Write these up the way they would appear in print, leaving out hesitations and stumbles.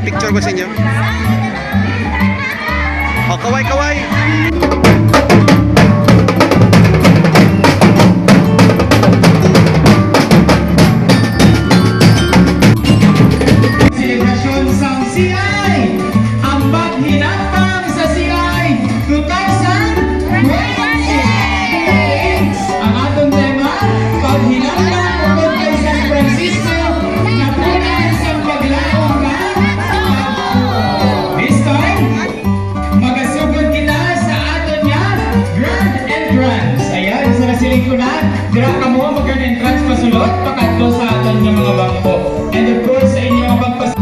picture ko sa inyo. Oh, kaway, kaway. Selebrasyon sa CI! Ang paghinapang sa CI 2026! Ang atong tema, paghinapang ugod kay San Francisco na punan sa paglaong ka. This time, magasugod kita sa aton nga Grand Entrance. Ayan, sa nasiling ko na, dira ka mo mag-Grand Entrance pasulot, pakadto sa aton nga mga bangko. And of course, sa inyong pagpas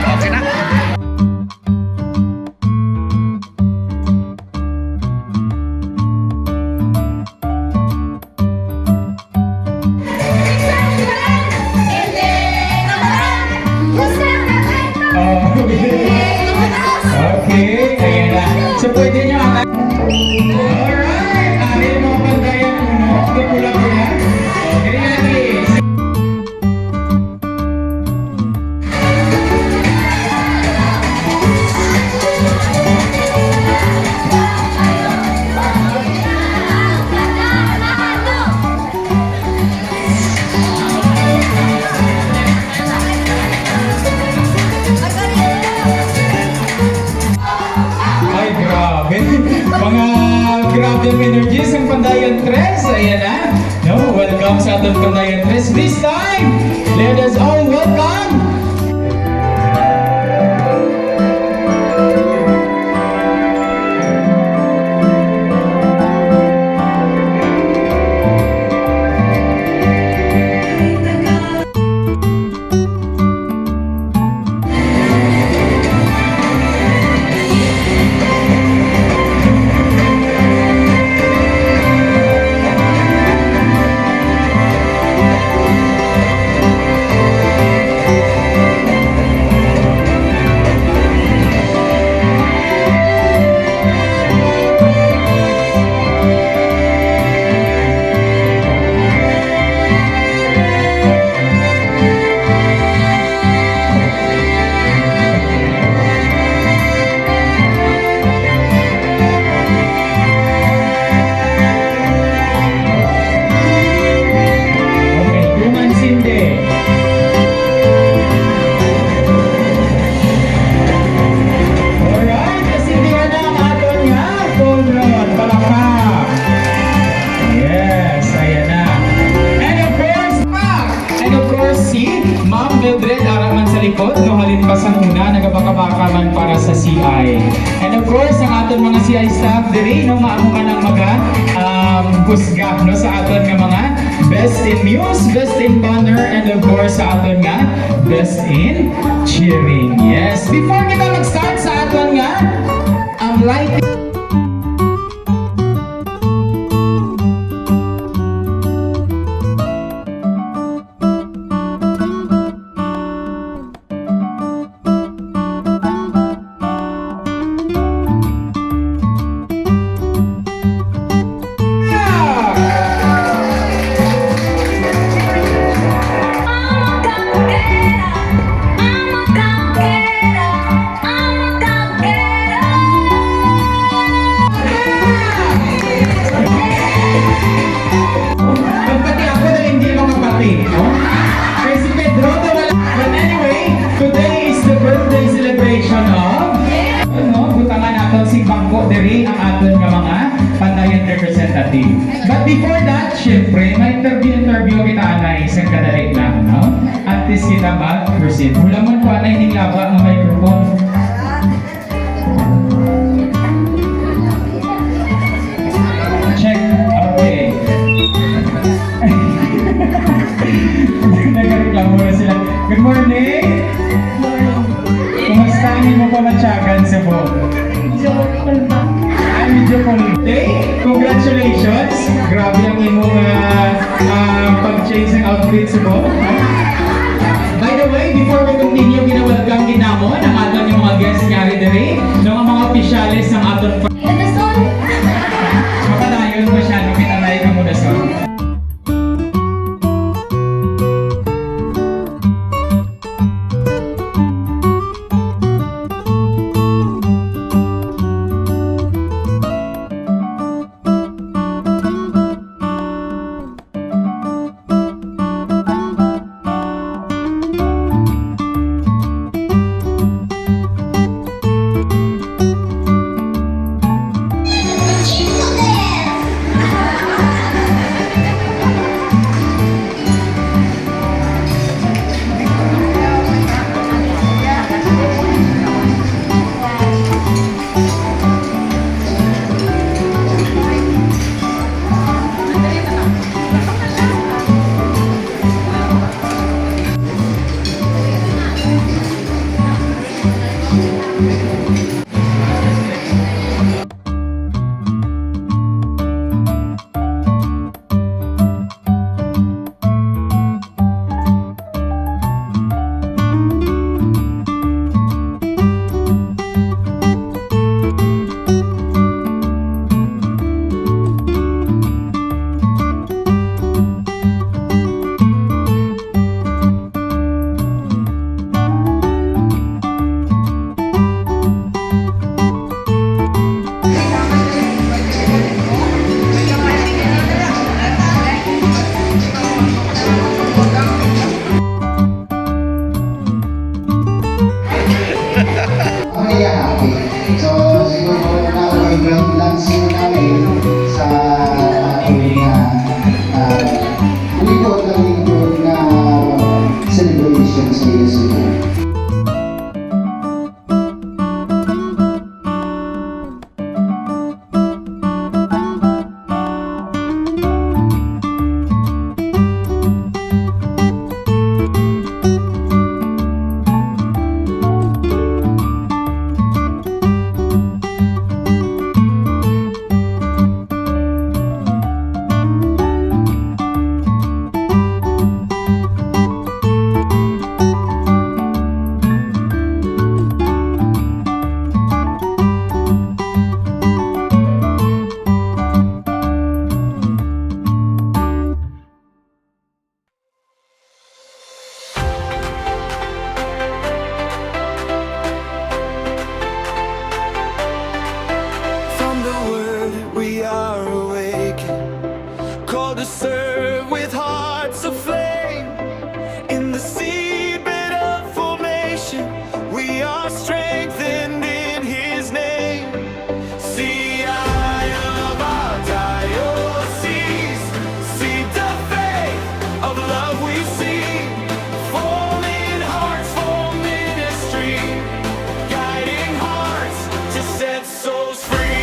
Okay na. Okay, ayan na. So pwede nyo ang... Alright, ari mo pandayan uno, pula-pula. Okay, lagi. Ay, grabe. Mga grabe ang energies ang Pandayan Tres. Ayan na. No, welcome sa atong Pandayan Tres. This time, let us all welcome Mildred, araman sa likod, no halin pa sa una, nagabaka-baka man para sa CI. And of course, ang aton mga CI staff diri, no, maamo man ang mga husga, no, sa aton nga mga best in muse, best in banner, and of course, sa aton nga best in cheering. Yes, before kita mag-start sa aton nga, ang lighting. diri ang aton nga mga Pandayan representative. But before that, syempre, may interview kita anay isang kadali lang, no? artist kita mag-proceed. Hulaman ko na ining laba ng microphone. Check. Okay. Nagreklamo na sila. Good morning! Kumusta ang imo pamatyagan sa buhok? Ay, medyo kulite. Congratulations! Grabe ang imong pag-change ng outfit sa buhok. By the way, before we continue, ginawalgang ginamon ang aton yung mga guests nga rin dere, ng mga opisyalis ng aton makadayon mo siya nung pinanay ka muna son. So, siguro na-ground lunch namin sa ating lingkod na celebration sa Yesu. Called to serve with hearts aflame. In the seedbed of formation, we are strengthened in His name. See, eye of our diocese, see the faith of love we see, forming hearts for ministry, guiding hearts to set souls free.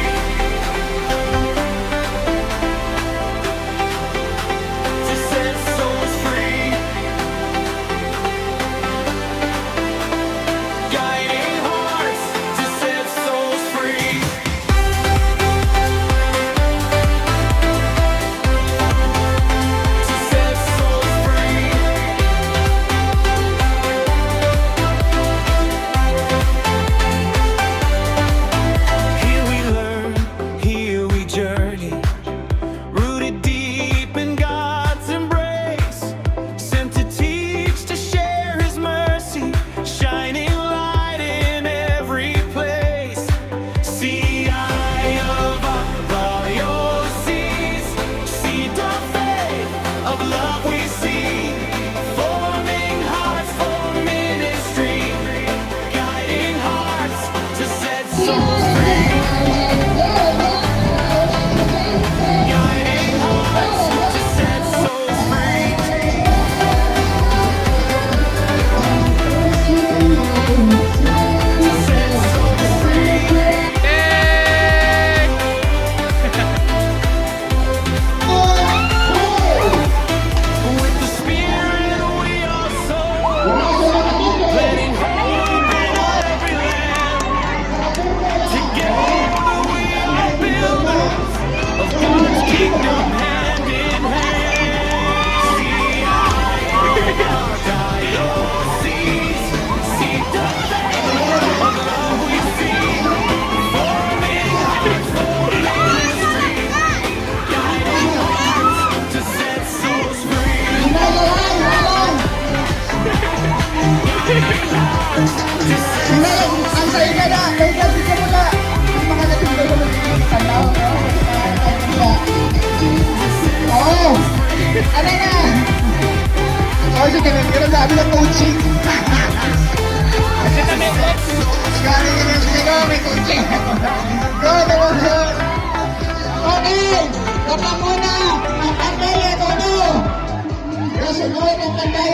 ng Tanay